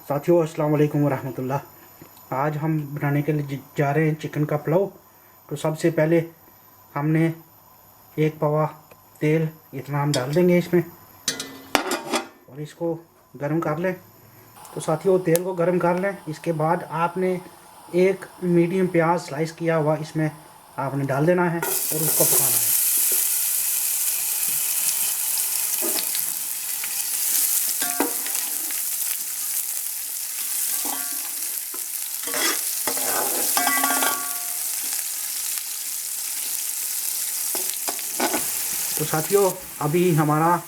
साथियों अस्सलाम वालेकुम वरहमतुल्लाह। आज हम बनाने के लिए जा रहे हैं चिकन का पुलाव। तो सबसे पहले हमने एक पवा तेल इतना हम डाल देंगे इसमें और इसको गर्म कर लें। तो साथियों तेल को गर्म कर लें। इसके बाद आपने एक मीडियम प्याज स्लाइस किया हुआ इसमें आपने डाल देना है और उसको पकाना है। तो साथियों अभी हमारा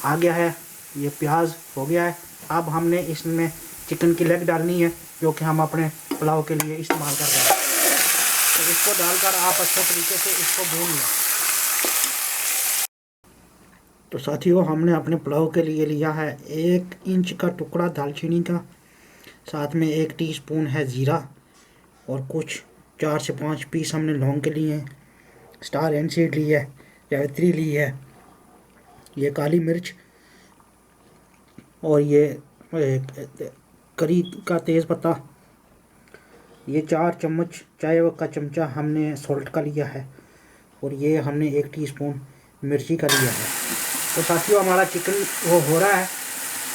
आ गया है, ये प्याज हो गया है। अब हमने इसमें चिकन की लेग डालनी है जो कि हम अपने पुलाव के लिए इस्तेमाल कर रहे हैं। तो इसको डालकर आप अच्छे तरीके से इसको भून लें। तो साथियों हमने अपने पुलाव के लिए लिया है 1 इंच का टुकड़ा दालचीनी का, साथ में 1 टीस्पून है ज़ीरा और कुछ 4 से 5 पीस हमने लौंग के लिए हैं। स्टार एनसीड ली है, जावित्री ली है, ये काली मिर्च और ये करी का तेज़ पत्ता, ये 4 चम्मच चाय का चमचा हमने सॉल्ट का लिया है और ये हमने 1 टीस्पून मिर्ची का लिया है। तो साथियों हमारा चिकन वो हो रहा है,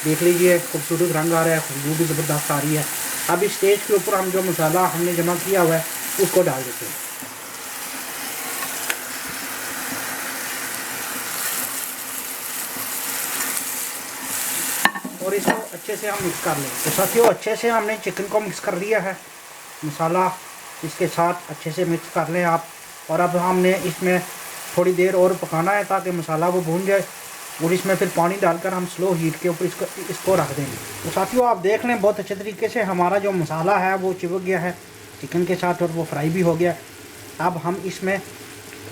देख लीजिए खूबसूरत रंग आ रहा है, खुशबू भी ज़बरदस्त आ रही है। अब इस स्टेज के ऊपर हम जो मसाला हमने जमा किया हुआ है उसको डाल देते हैं और इसको अच्छे से हम मिक्स कर लें। तो साथियों अच्छे से हमने चिकन को मिक्स कर लिया है, मसाला इसके साथ अच्छे से मिक्स कर लें आप। और अब हमने इसमें थोड़ी देर और पकाना है ताकि मसाला वो भून जाए और इसमें फिर पानी डालकर हम स्लो हीट के ऊपर इसको रख देंगे। तो साथियों आप देख लें बहुत अच्छे तरीके से हमारा जो मसाला है वो चिपक गया है चिकन के साथ और वो फ्राई भी हो गया। अब हम इसमें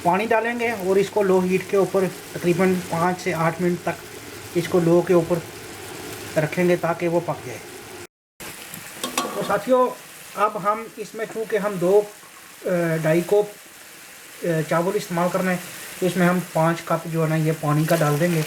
पानी डालेंगे और इसको लो हीट के ऊपर तकरीबन 5 से 8 मिनट तक इसको लो के ऊपर रखेंगे ताकि वो पक जाए। तो साथियों अब हम इसमें चूँकि हम 2 कप चावल इस्तेमाल करना है तो इसमें हम 5 कप जो है ना ये पानी का डाल देंगे।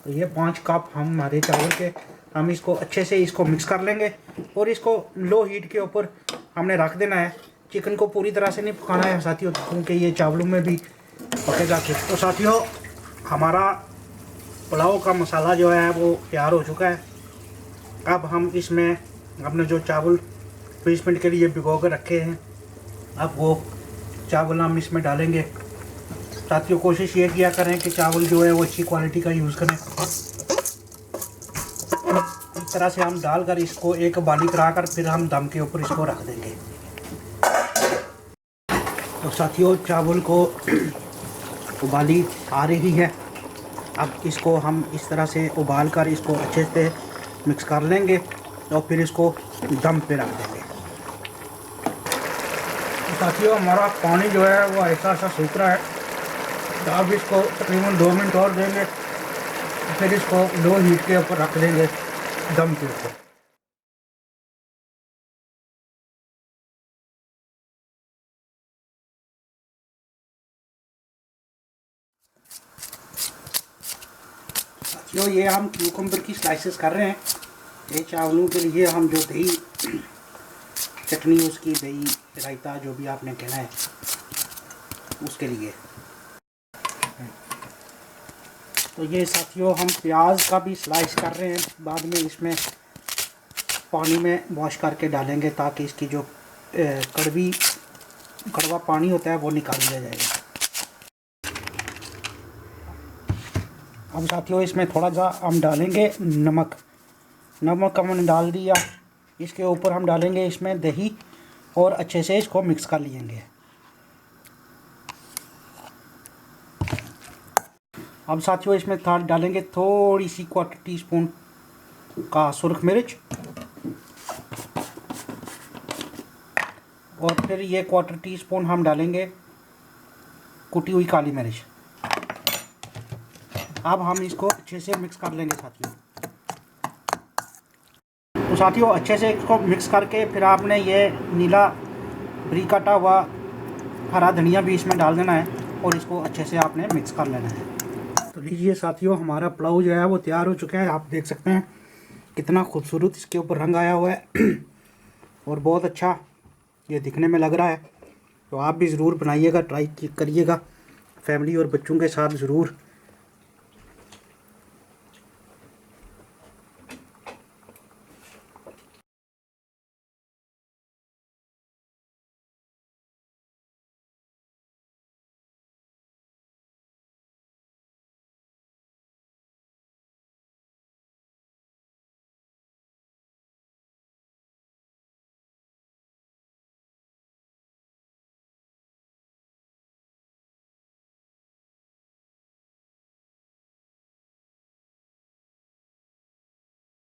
तो ये 5 कप हमारे चावल के हम इसको अच्छे से इसको मिक्स कर लेंगे और इसको लो हीट के ऊपर हमने रख देना है। चिकन को पूरी तरह से नहीं पकाना है साथियों क्योंकि ये चावलों में भी पकेगा। तो साथियों हमारा पुलाव का मसाला जो है वो तैयार हो चुका है। अब हम इसमें अपने जो चावल 20 मिनट के लिए भिगो कर रखे हैं अब वो चावल हम इसमें डालेंगे। साथियों कोशिश ये किया करें कि चावल जो है वो अच्छी क्वालिटी का यूज़ करें। इस तरह से हम डालकर इसको एक बाली कराकर फिर हम दम के ऊपर इसको रख देंगे। तो साथियों चावल को उबाली आ रही है, अब इसको हम इस तरह से उबाल कर इसको अच्छे से मिक्स कर लेंगे और फिर इसको दम पे रख देंगे। तो साथियों हमारा पानी जो है वो ऐसा सूख रहा है, तो अब इसको तकरीबन 2 मिनट और देंगे फिर इसको लो हीट के ऊपर रख देंगे दम के ऊपर। साथियों ये हम क्यूकम्बर की स्लाइसेस कर रहे हैं। ये चावलों के लिए हम जो दही चटनी उसकी दही रायता जो भी आपने कहना है उसके लिए। तो ये साथियों हम प्याज का भी स्लाइस कर रहे हैं, बाद में इसमें पानी में वॉश करके डालेंगे ताकि इसकी जो कड़वा पानी होता है वो निकाल दिया जाएगा। अब साथियों इसमें थोड़ा सा हम डालेंगे नमक हमने डाल दिया। इसके ऊपर हम डालेंगे इसमें दही और अच्छे से इसको मिक्स कर लेंगे। अब साथियों इसमें डालेंगे थोड़ी सी 1/4 टीस्पून का सुरख मिर्च और फिर ये 1/4 टीस्पून हम डालेंगे कुटी हुई काली मिर्च। अब हम इसको अच्छे से मिक्स कर लेंगे साथियों। तो साथियों अच्छे से इसको मिक्स करके फिर आपने ये नीला बरीक कटा हुआ हरा धनिया भी इसमें डाल देना है और इसको अच्छे से आपने मिक्स कर लेना है। तो लीजिए साथियों, हमारा पुलाव जो है वो तैयार हो चुका है। आप देख सकते हैं कितना खूबसूरत इसके ऊपर रंग आया हुआ है और बहुत अच्छा ये दिखने में लग रहा है। तो आप भी ज़रूर बनाइएगा, ट्राई करिएगा फैमिली और बच्चों के साथ ज़रूर।